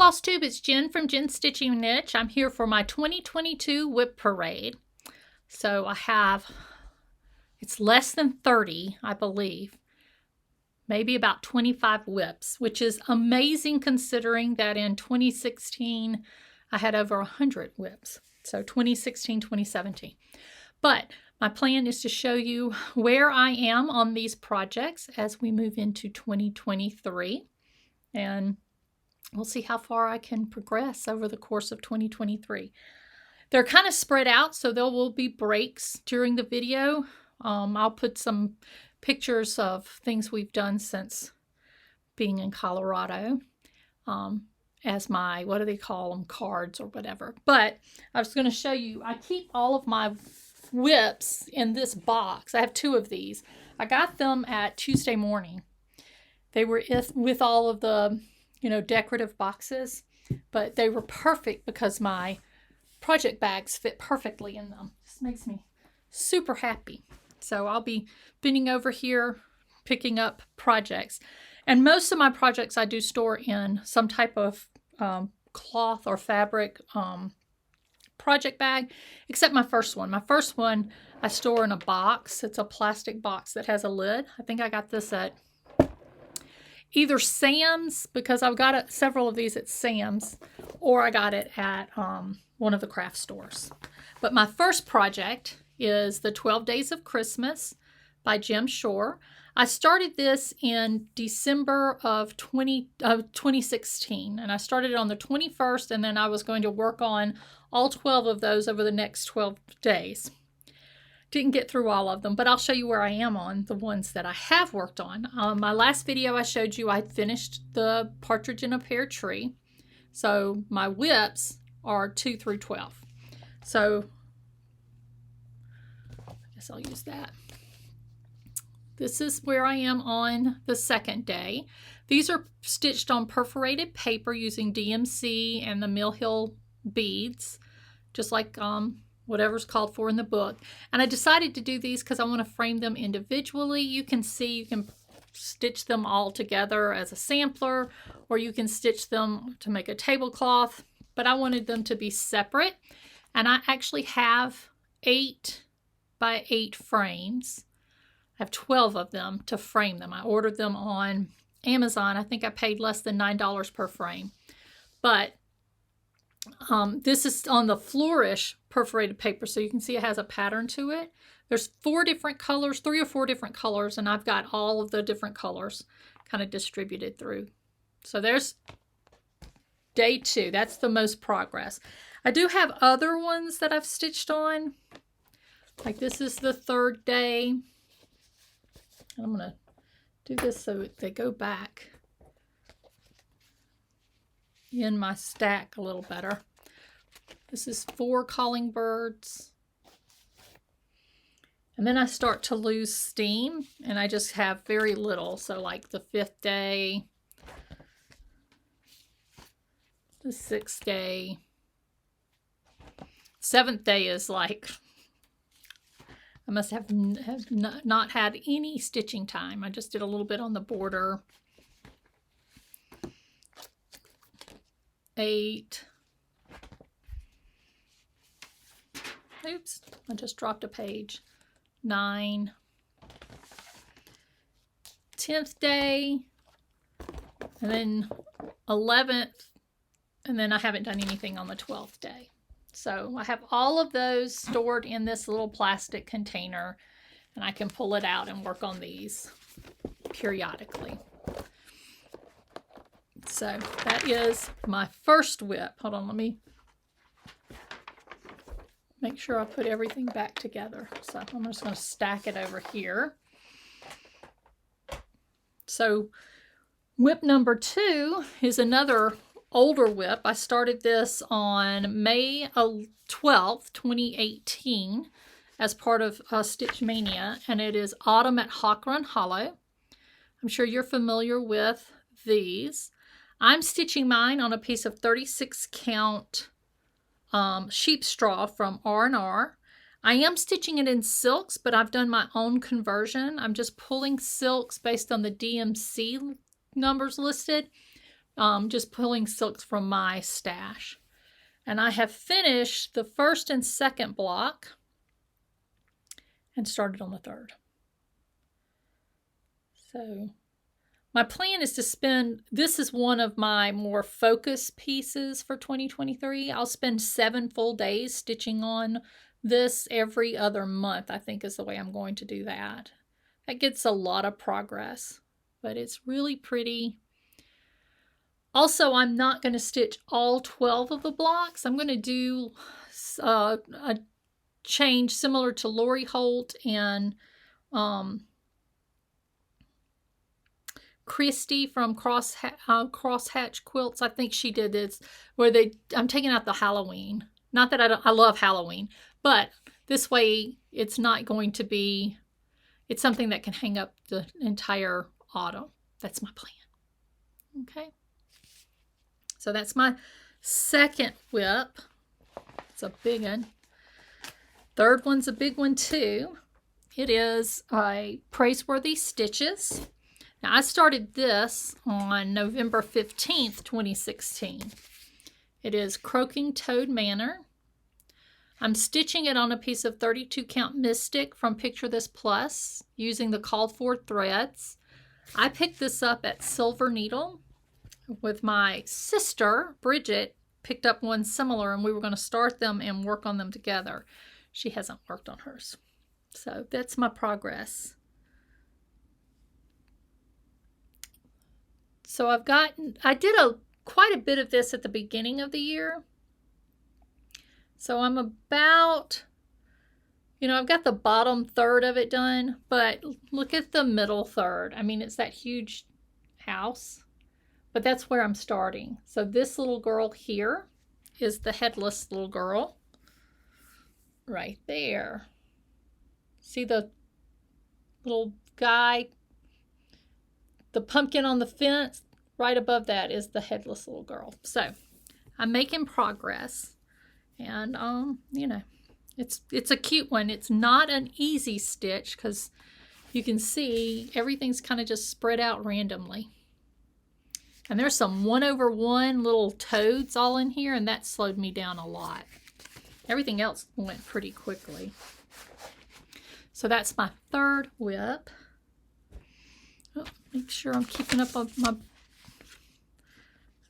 Floss Tube, it's Jen from Jen's Stitching Niche. I'm here for my 2022 WIP Parade. So I have, it's less than 30, I believe, maybe about 25 WIPs, which is amazing considering that in 2016 I had over 100 WIPs. So 2016, 2017. But my plan is to show you where I am on these projects as we move into 2023. And we'll see how far I can progress over the course of 2023. They're kind of spread out, so there will be breaks during the video. I'll put some pictures of things we've done since being in Colorado as my, what do they call them, cards or whatever. But I was going to show you, I keep all of my WIPs in this box. I have 2 of these. I got them at Tuesday morning. They were with all of the, you know, decorative boxes, but they were perfect because my project bags fit perfectly in them. This makes me super happy. So I'll be bending over here, picking up projects. And most of my projects I do store in some type of cloth or fabric project bag, except my first one. My first one I store in a box. It's a plastic box that has a lid. I think I got this at either Sam's, because I've got several of these at Sam's, or I got it at one of the craft stores. But my first project is the 12 Days of Christmas by Jim Shore. I started this in December of 2016, and I started it on the 21st, and then I was going to work on all 12 of those over the next 12 days. Didn't get through all of them, but I'll show you where I am on the ones that I have worked on. My last video I showed you I finished the Partridge in a Pear Tree. So my WIPs are 2 through 12. So I guess I'll use that. This is where I am on the second day. These are stitched on perforated paper using DMC and the Mill Hill beads, just like whatever's called for in the book. And I decided to do these because I want to frame them individually. You can see, you can stitch them all together as a sampler, or you can stitch them to make a tablecloth, but I wanted them to be separate. And I actually have 8 by 8 frames. I have 12 of them to frame them. I ordered them on Amazon. I think I paid less than $9 per frame. But this is on the Flourish perforated paper, so you can see it has a pattern to it. There's 4 different colors, 3 or 4 different colors, and I've got all of the different colors kind of distributed through. So there's day 2. That's the most progress. I do have other ones that I've stitched on. Like this is the 3rd day. I'm going to do this so they go back in my stack a little better. This is 4 calling birds. And then I start to lose steam, and I just have very little. So like the 5th day, the 6th day, 7th day is like, I must have not had any stitching time. I just did a little bit on the border. 8. Oops, I just dropped a page. 9. 10th day. And then 11th. And then I haven't done anything on the 12th day. So I have all of those stored in this little plastic container, and I can pull it out and work on these periodically. So that is my first WIP. Hold on, let me make sure I put everything back together. So I'm just going to stack it over here. So WIP number 2 is another older WIP. I started this on May 12th, 2018 as part of Stitch Mania, and it is Autumn at Hawk Run Hollow. I'm sure you're familiar with these. I'm stitching mine on a piece of 36 count sheep straw from R&R. I am stitching it in silks, but I've done my own conversion. I'm just pulling silks based on the DMC numbers listed, just pulling silks from my stash. And I have finished the first and second block and started on the third. So my plan is to spend, this is one of my more focused pieces for 2023. I'll spend 7 full days stitching on this every other month, I think is the way I'm going to do that. That gets a lot of progress, but it's really pretty. Also, I'm not going to stitch all 12 of the blocks. I'm going to do a change similar to Lori Holt and Christy from Crosshatch Quilts. I think she did this where I'm taking out the Halloween. Not that I love Halloween, but this way it's not going to be, it's something that can hang up the entire autumn. That's my plan. Okay. So that's my second WIP. It's a big one. Third one's a big one too. It is a Praiseworthy Stitches. Now I started this on November 15th, 2016. It is Croaking Toad Manor. I'm stitching it on a piece of 32 count Mystic from Picture This Plus using the called for threads. I picked this up at Silver Needle with my sister, Bridget, picked up one similar and we were going to start them and work on them together. She hasn't worked on hers. So that's my progress. So I did quite a bit of this at the beginning of the year. So I'm about, I've got the bottom third of it done, but look at the middle third. I mean, it's that huge house, but that's where I'm starting. So this little girl here is the headless little girl right there. See the little guy, the pumpkin on the fence? Right above that is the headless little girl. So I'm making progress. And, it's a cute one. It's not an easy stitch because you can see everything's kind of just spread out randomly. And there's some 1/1 little toads all in here, and that slowed me down a lot. Everything else went pretty quickly. So that's my third WIP. Oh, make sure I'm keeping up on my...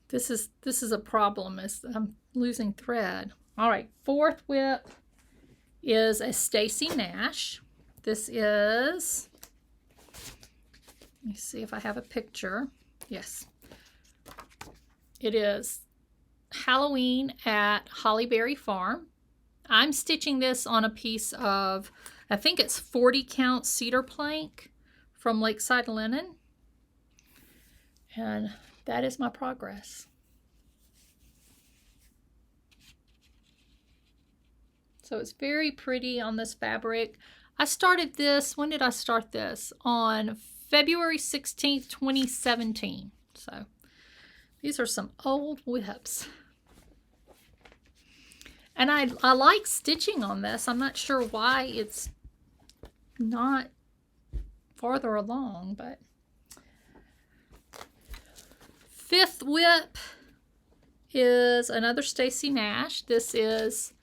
This is a problem, is I'm losing thread. All right, fourth WIP is a Stacy Nash. This is, let me see if I have a picture. Yes. It is Halloween at Hollyberry Farm. I'm stitching this on a piece of, I think it's 40 count cedar plank from Lakeside Linen. And that is my progress. So it's very pretty on this fabric. I started this, when did I start this? On February 16th, 2017. So these are some old WIPs. And I like stitching on this. I'm not sure why it's not farther along, but fifth WIP is another Stacy Nash. This is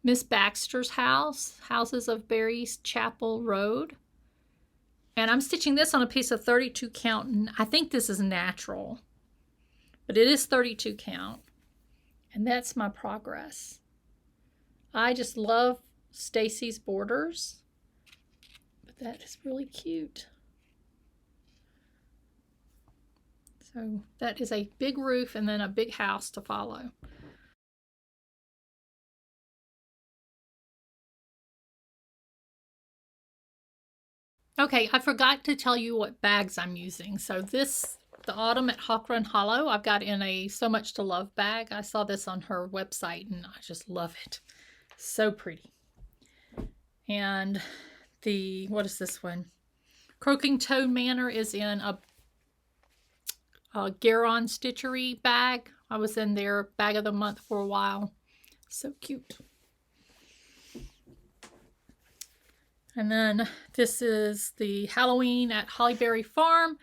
Miss Baxter's house, Houses of Barry's Chapel Road. And I'm stitching this on a piece of 32 count. I think this is natural, but it is 32 count. And that's my progress. I just love Stacy's borders, but that is really cute. So that is a big roof and then a big house to follow. Okay, I forgot to tell you what bags I'm using. So this, the Autumn at Hawk Run Hollow, I've got in a So Much to Love bag. I saw this on her website and I just love it. So pretty. And the, what is this one? Croaking Toad Manor is in a Garon Stitchery bag. I was in their bag of the month for a while. So cute. And then this is the Halloween at Hollyberry Farm.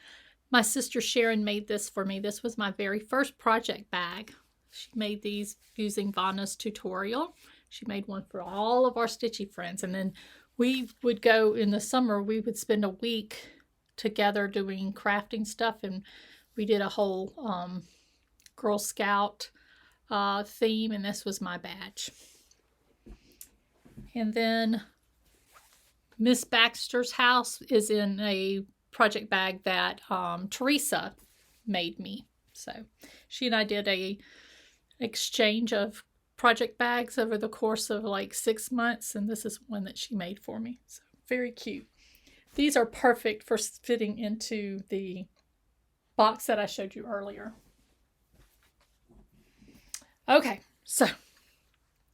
My sister Sharon made this for me. This was my very first project bag. She made these using Vanna's tutorial. She made one for all of our stitchy friends. And then we would go in the summer, we would spend a week together doing crafting stuff. And we did a whole Girl Scout theme. And this was my badge. And then Miss Baxter's house is in a project bag that Teresa made me. So she and I did a exchange of project bags over the course of like 6 months, and this is one that she made for me. So very cute. These are perfect for fitting into the box that I showed you earlier. Okay, so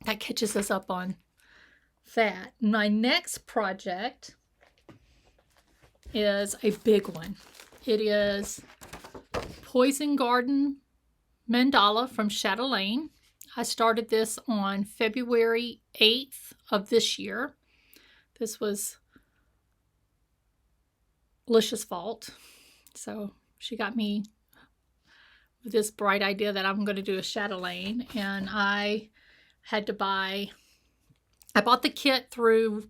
that catches us up on that. My next project is a big one. It is Poison Garden Mandala from Chatelaine. I started this on February 8th of this year. This was Alicia's fault. So she got me with this bright idea that I'm going to do a Chatelaine, and I had to I bought the kit through,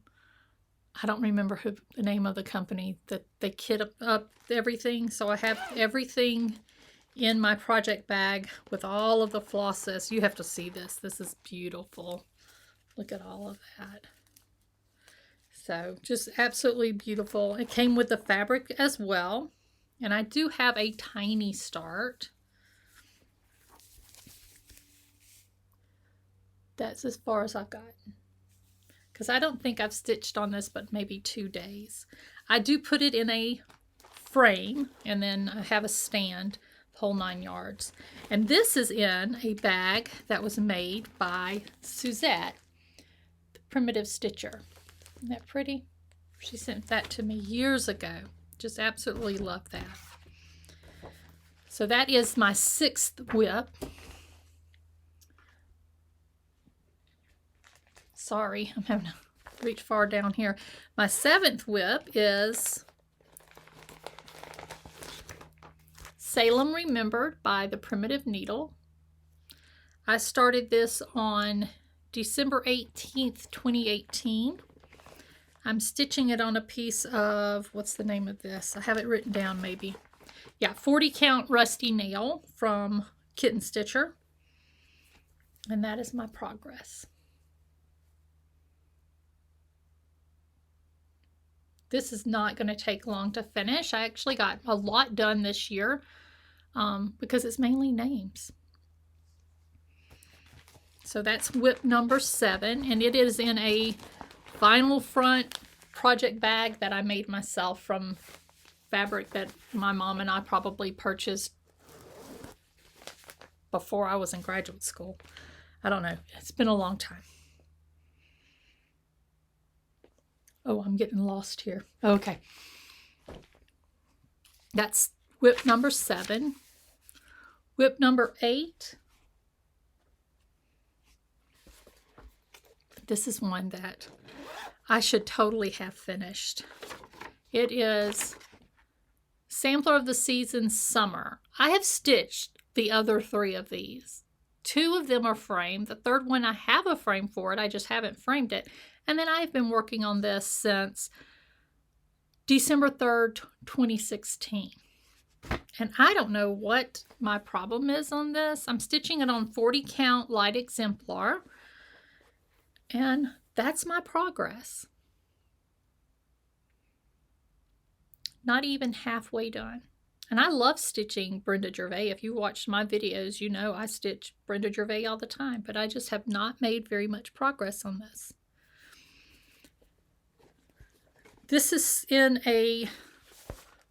I don't remember who the name of the company that they kit up everything. So I have everything in my project bag with all of the flosses. You have to see this. This is beautiful. Look at all of that. So just absolutely beautiful. It came with the fabric as well. And I do have a tiny start. That's as far as I've gotten, because I don't think I've stitched on this but maybe 2 days. I do put it in a frame, and then I have a stand, the whole 9 yards. And this is in a bag that was made by Suzette, the Primitive Stitcher. Isn't that pretty? She sent that to me years ago. Just absolutely love that. So that is my 6th WIP. Sorry, I'm having to reach far down here. My 7th WIP is Salem Remembered by the Primitive Needle. I started this on December 18th, 2018. I'm stitching it on a piece of, what's the name of this? I have it written down maybe. Yeah, 40 count rusty nail from Kitten Stitcher. And that is my progress. This is not going to take long to finish. I actually got a lot done this year because it's mainly names. So that's WIP number 7, and it is in a vinyl front project bag that I made myself from fabric that my mom and I probably purchased before I was in graduate school. I don't know. It's been a long time. Oh, I'm getting lost here. Okay. That's WIP number 7. WIP number 8. This is one that I should totally have finished. It is Sampler of the Season Summer. I have stitched the other 3 of these. 2 of them are framed. The 3rd one, I have a frame for it. I just haven't framed it. And then I've been working on this since December 3rd, 2016. And I don't know what my problem is on this. I'm stitching it on 40 count light exemplar. And that's my progress. Not even halfway done. And I love stitching Brenda Gervais. If you watched my videos, you know I stitch Brenda Gervais all the time. But I just have not made very much progress on this. This is in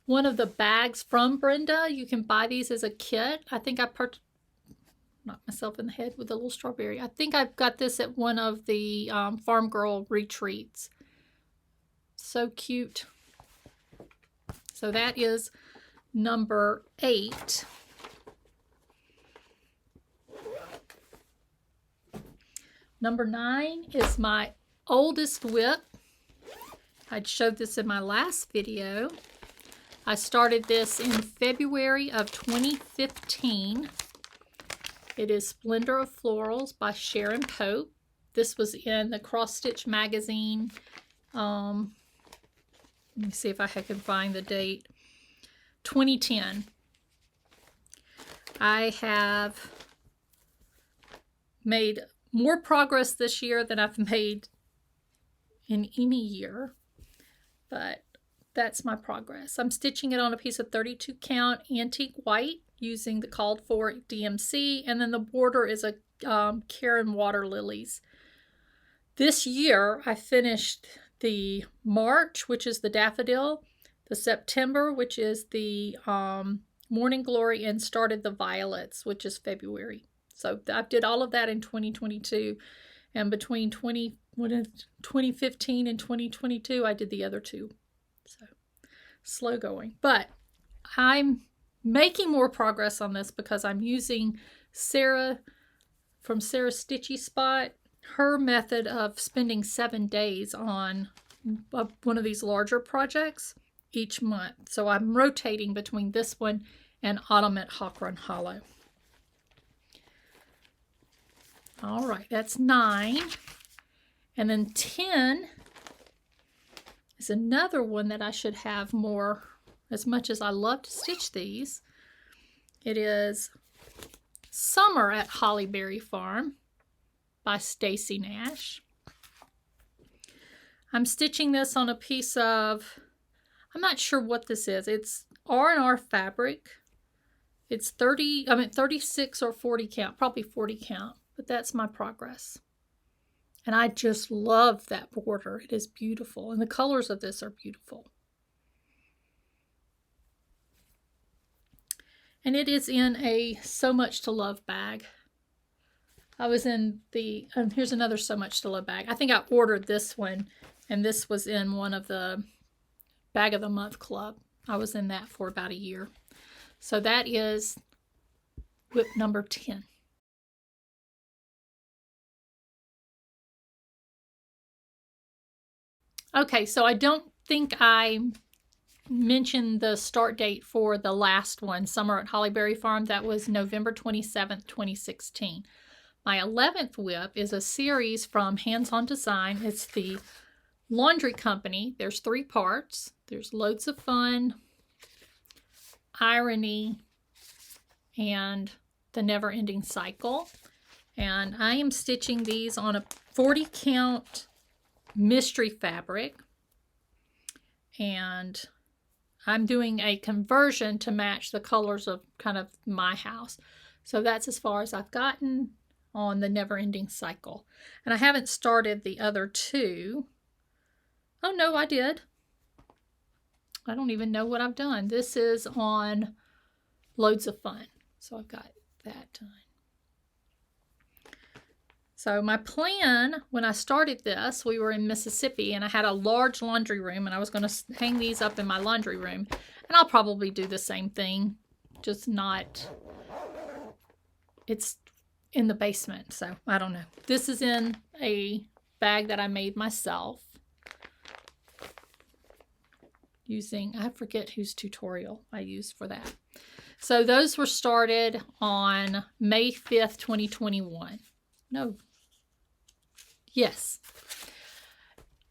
one of the bags from Brenda. You can buy these as a kit. I think I knocked myself in the head with a little strawberry. I think I've got this at one of the Farm Girl retreats. So cute. So that is number 8. Number 9 is my oldest WIP. I showed this in my last video. I started this in February of 2015. It is Splendor of Florals by Sharon Pope. This was in the Cross Stitch magazine. Let me see if I can find the date. 2010. I have made more progress this year than I've made in any year, but that's my progress. I'm stitching it on a piece of 32 count antique white using the called for DMC, and then the border is a Karen Water Lilies. This year I finished the March, which is the daffodil, the September, which is the Morning Glory, and started the violets, which is February. So I did all of that in 2022, and between 2015 and 2022, I did the other two. So slow going, but I'm making more progress on this because I'm using Sarah from Sarah's Stitchy Spot, her method of spending 7 days on one of these larger projects each month. So I'm rotating between this one and Autumn at Hawk Run Hollow. All right, that's 9. And then 10 is another one that I should have more, as much as I love to stitch these. It is Summer at Hollyberry Farm by Stacy Nash. I'm stitching this on a piece of, I'm not sure what this is. It's R&R fabric. It's 36 or 40 count, probably 40 count. But that's my progress. And I just love that border. It is beautiful. And the colors of this are beautiful. And it is in a So Much to Love bag. I was in the, here's another So Much to Love bag. I think I ordered this one, and this was in one of the Bag of the Month Club. I was in that for about a year. So that is WIP number 10. Okay, so I don't think I mentioned the start date for the last one, Summer at Hollyberry Farm. That was November 27th, 2016. My 11th WIP is a series from Hands On Design. It's the Laundry Company. There's 3 parts. There's Loads of Fun, Irony, and The Never Ending Cycle. And I am stitching these on a 40 count mystery fabric, and I'm doing a conversion to match the colors of kind of my house. So that's as far as I've gotten on the Never Ending Cycle. And I haven't started the other 2. Oh no, I did. I don't even know what I've done. This is on Loads of Fun. So I've got that done. So my plan when I started this, we were in Mississippi and I had a large laundry room, and I was going to hang these up in my laundry room. And I'll probably do the same thing, just not, it's in the basement. So I don't know. This is in a bag that I made myself using, I forget whose tutorial I used for that. So those were started on May 5th, 2021. No. Yes.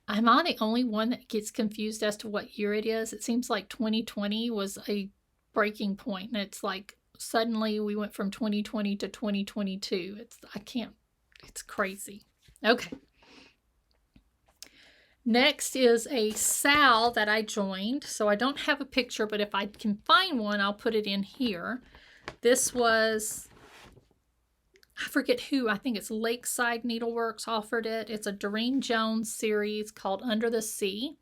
Am I the only one that gets confused as to what year it is? It seems like 2020 was a breaking point, and it's like suddenly we went from 2020 to 2022. It's crazy. Okay. Next is a SAL that I joined. So I don't have a picture, but if I can find one, I'll put it in here. This was, I forget who, I think it's Lakeside Needleworks offered it. It's a Doreen Jones series called Under the Sea.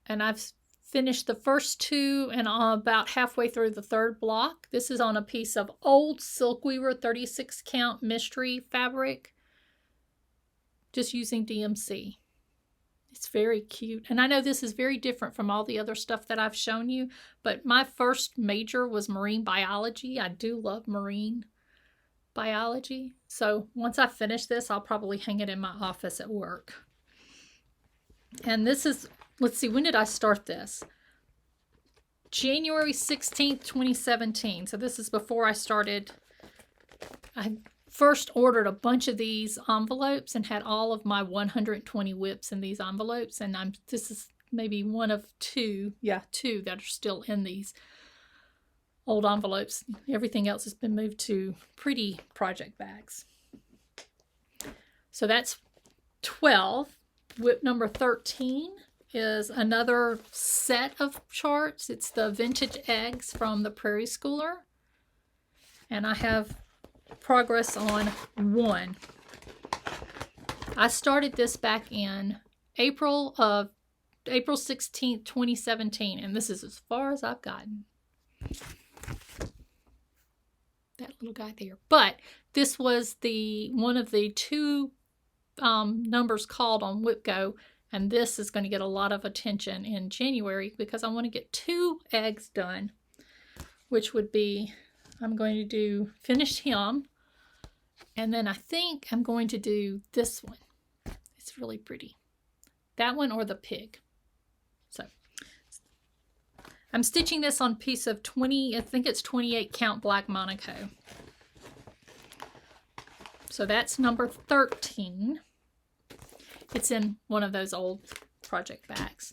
And I've finished the first 2 and I'm about halfway through the 3rd block. This is on a piece of old Silk Weaver 36 count mystery fabric, just using DMC. It's very cute. And I know this is very different from all the other stuff that I've shown you, but my first major was marine biology. I do love marine biology. So once I finish this, I'll probably hang it in my office at work. And this is, let's see, when did I start this? January 16th, 2017. So this is before I started. I first ordered a bunch of these envelopes and had all of my 120 WIPs in these envelopes. And this is maybe one of two that are still in these old envelopes. Everything else has been moved to pretty project bags. So that's 12. WIP number 13 is another set of charts. It's the vintage eggs from the Prairie Schooler. And I have progress on one. I started this back in April 16th, 2017, and this is as far as I've gotten. That little guy there. But this was one of the two numbers called on WIP Go, and this is going to get a lot of attention in January because I want to get 2 eggs done, which would be, I'm going to do finish him, and then I think I'm going to do this one. It's really pretty. That one or the pig. So I'm stitching this on a piece of 20, I think it's 28 count black Monaco. So that's number 13. It's in one of those old project bags.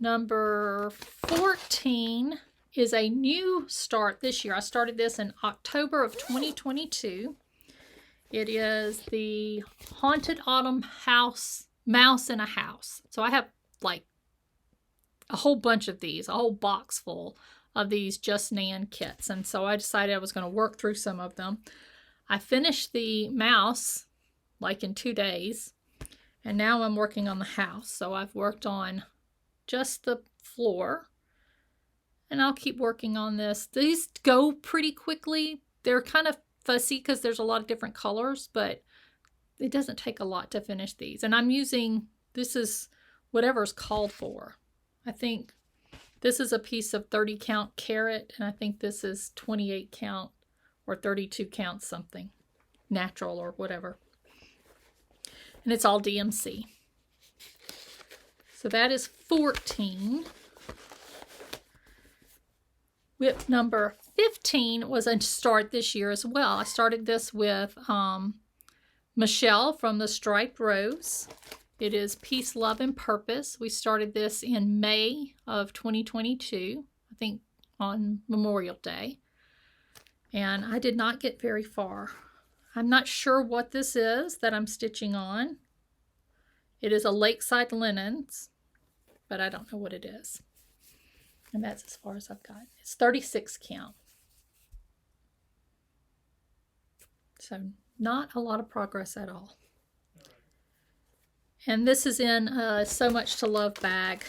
Number 14 is a new start this year. I started this in October of 2022. It is the Haunted Autumn House, Mouse in a House. So I have like a whole bunch of these, a whole box full of these Just Nan kits. And so I decided I was going to work through some of them. I finished the mouse like in 2 days, and now I'm working on the house. So I've worked on just the floor, and I'll keep working on this. These go pretty quickly. They're kind of fussy because there's a lot of different colors, but it doesn't take a lot to finish these. And I'm using, this is whatever's called for. I think this is a piece of 30 count carrot, and I think this is 28 count or 32 count something, natural or whatever. And it's all DMC. So that is 14. WIP number 15 was a start this year as well. I started this with Michelle from the Striped Rose. It is Peace, Love, and Purpose. We started this in May of 2022, I think on Memorial Day. And I did not get very far. I'm not sure what this is that I'm stitching on. It is a Lakeside Linens, but I don't know what it is. And that's as far as I've got. It's 36 count. So not a lot of progress at all. And this is in So Much to Love bag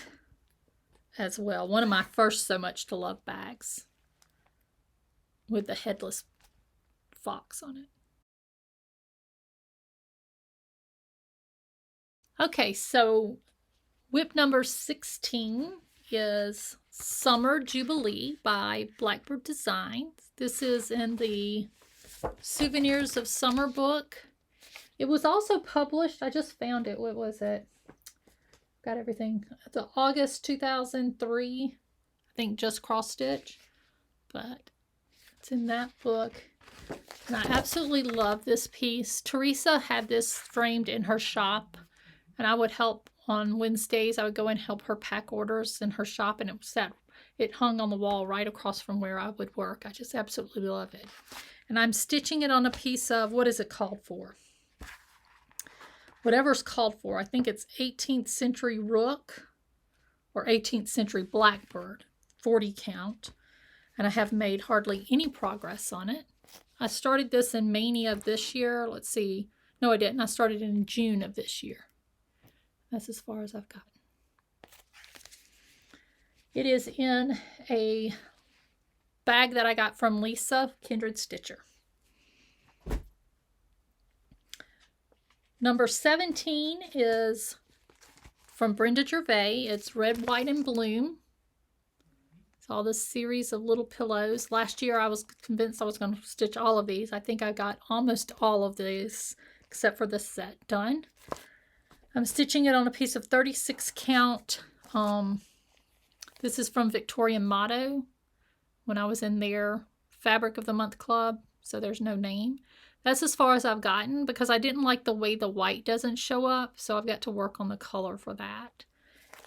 as well. One of my first So Much to Love bags with the headless fox on it. Okay, so WIP number 16 is Summer Jubilee by Blackbird Designs. This is in the Souvenirs of Summer book. It was also published, I just found it, what was it? Got everything. The August 2003, I think just cross stitch, but it's in that book. And I absolutely love this piece. Teresa had this framed in her shop, and I would help on Wednesdays. I would go and help her pack orders in her shop, and it hung on the wall right across from where I would work. I just absolutely love it. And I'm stitching it on a piece of, what is it called for? Whatever's called for. I think it's 18th century rook or 18th century blackbird, 40 count. And I have made hardly any progress on it. I started this in May of this year. Let's see. No, I didn't. I started in June of this year. That's as far as I've gotten. It is in a bag that I got from Lisa, Kindred Stitcher. Number 17 is from Brenda Gervais. It's Red, White, and Bloom. It's all this series of little pillows. Last year I was convinced I was going to stitch all of these. I think I got almost all of these except for this set done. I'm stitching it on a piece of 36 count This is from Victorian Motto when I was in their Fabric of the Month Club, so there's no name. That's as far as I've gotten because I didn't like the way the white doesn't show up, so I've got to work on the color for that.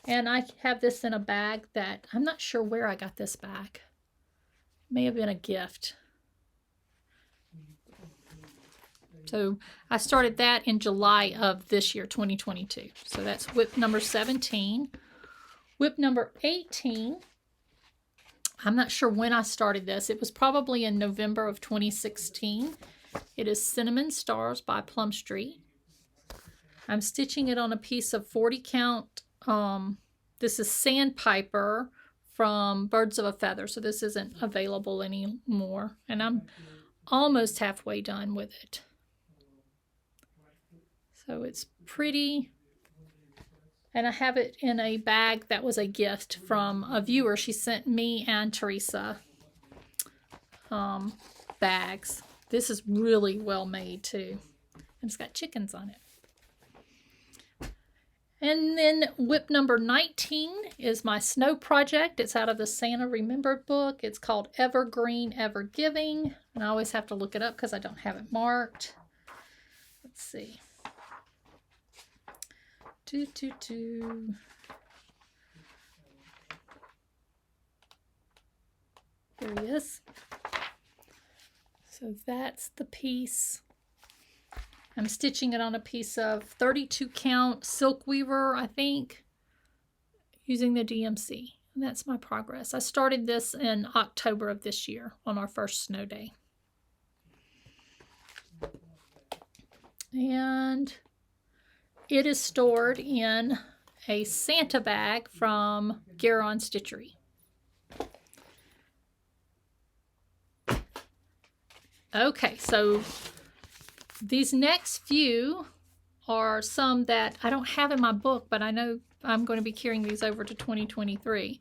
And I have this in a bag that I'm not sure where I got this bag. It may have been a gift. So I started that in July of this year, 2022. So that's WIP number 17. WIP number 18. I'm not sure when I started this. It was probably in November of 2016. It is Cinnamon Stars by Plum Street. I'm stitching it on a piece of 40 count. This is Sandpiper from Birds of a Feather. So this isn't available anymore. And I'm almost halfway done with it. So it's pretty. And I have it in a bag that was a gift from a viewer. She sent me and Teresa bags. This is really well made too. And it's got chickens on it. And then WIP number 19 is my snow project. It's out of the Santa Remembered book. It's called Evergreen, Ever Giving. And I always have to look it up because I don't have it marked. Let's see. There he is. So that's the piece. I'm stitching it on a piece of 32 count silk weaver, I think, using the DMC. And that's my progress. I started this in October of this year on our first snow day. And it is stored in a Santa bag from Garon Stitchery. Okay, so these next few are some that I don't have in my book, but I know I'm going to be carrying these over to 2023.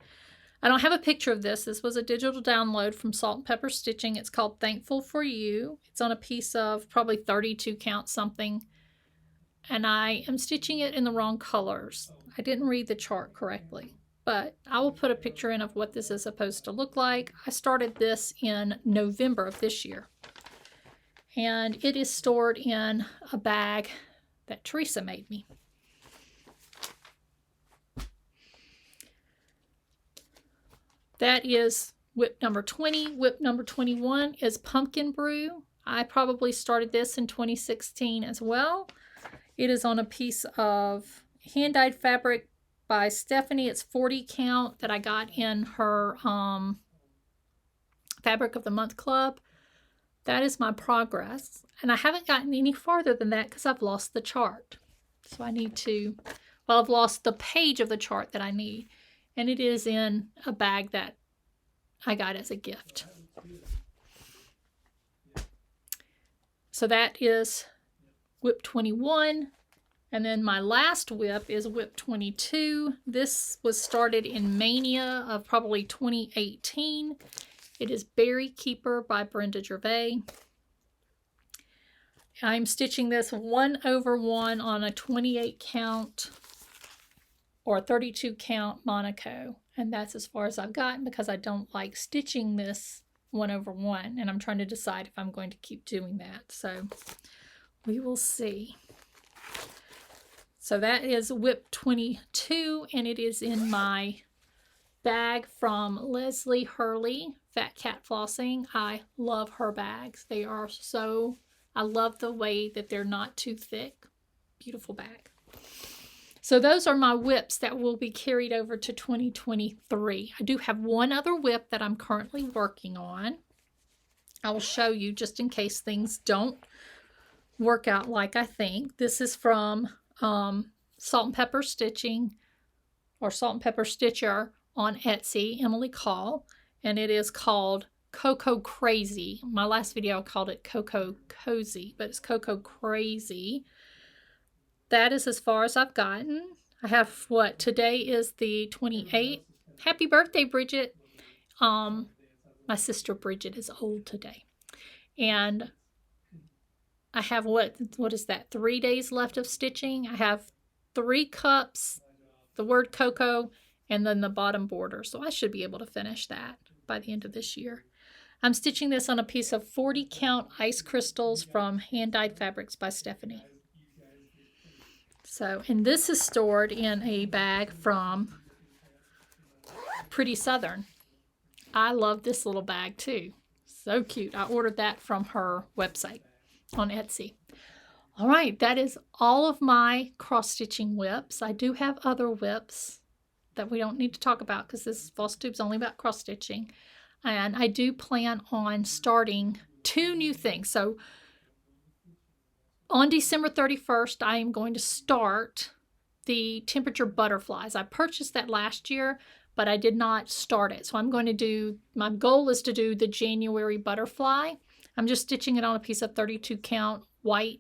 I don't have a picture of this. This was a digital download from Salt and Pepper Stitching. It's called Thankful for You. It's on a piece of probably 32 count something. And I am stitching it in the wrong colors. I didn't read the chart correctly, but I will put a picture in of what this is supposed to look like. I started this in November of this year. And it is stored in a bag that Teresa made me. That is WIP number 20. WIP number 21 is Pumpkin Brew. I probably started this in 2016 as well. It is on a piece of hand-dyed fabric by Stephanie. It's 40 count that I got in her Fabric of the Month Club. That is my progress. And I haven't gotten any farther than that because I've lost the chart. So I need to, well, I've lost the page of the chart that I need. And it is in a bag that I got as a gift. So that is WIP 21, and then my last WIP is WIP 22. This was started in Mania of probably 2018. It is Berry Keeper by Brenda Gervais. I'm stitching this 1/1 on a 28 count or 32 count Monaco, and that's as far as I've gotten because I don't like stitching this 1/1, and I'm trying to decide if I'm going to keep doing that. So we will see. So that is WIP 22, and it is in my bag from Leslie Hurley, Fat Cat Flossing. I love her bags. They are so, I love the way that they're not too thick. Beautiful bag. So those are my WIPs that will be carried over to 2023. I do have one other WIP that I'm currently working on. I will show you just in case things don't work out like I think. This is from Salt and Pepper Stitching, or Salt and Pepper Stitcher on Etsy, Emily Call, and it is called Cocoa Crazy. My last video I called it Cocoa Cozy, but it's Cocoa Crazy. That is as far as I've gotten. I have what, today is the 28th. Happy birthday, Bridget. My sister Bridget is old today. And I have what is that, 3 days left of stitching. I have 3 cups, the word cocoa, and then the bottom border. So I should be able to finish that by the end of this year. I'm stitching this on a piece of 40 count ice crystals from Hand Dyed Fabrics by Stephanie. So, and this is stored in a bag from Pretty Southern. I love this little bag too. So cute. I ordered that from her website on Etsy. All right, that is all of my cross-stitching WIPs. I do have other WIPs that we don't need to talk about because this Floss Tube's only about cross-stitching. And I do plan on starting 2 new things. So on December 31st, I am going to start the temperature butterflies. I purchased that last year, but I did not start it. So I'm going to do, my goal is to do the January butterfly. I'm just stitching it on a piece of 32 count white.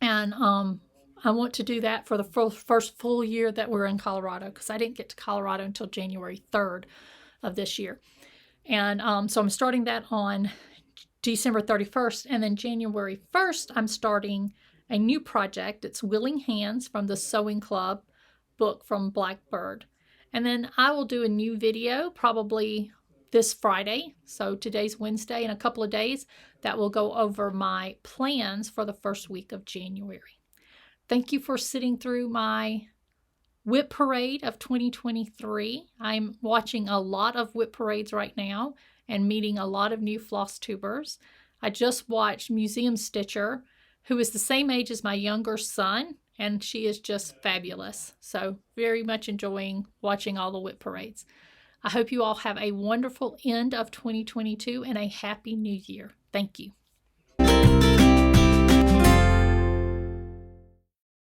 And I want to do that for the first full year that we're in Colorado, because I didn't get to Colorado until January 3rd of this year. And so I'm starting that on December 31st. And then January 1st, I'm starting a new project. It's Willing Hands from the Sewing Club book from Blackbird. And then I will do a new video probably this Friday. So today's Wednesday, in a couple of days, that will go over my plans for the first week of January. Thank you for sitting through my WIP Parade of 2023. I'm watching a lot of WIP Parades right now and meeting a lot of new floss tubers. I just watched Museum Stitcher, who is the same age as my younger son, and she is just fabulous. So very much enjoying watching all the WIP Parades. I hope you all have a wonderful end of 2022 and a happy new year. Thank you.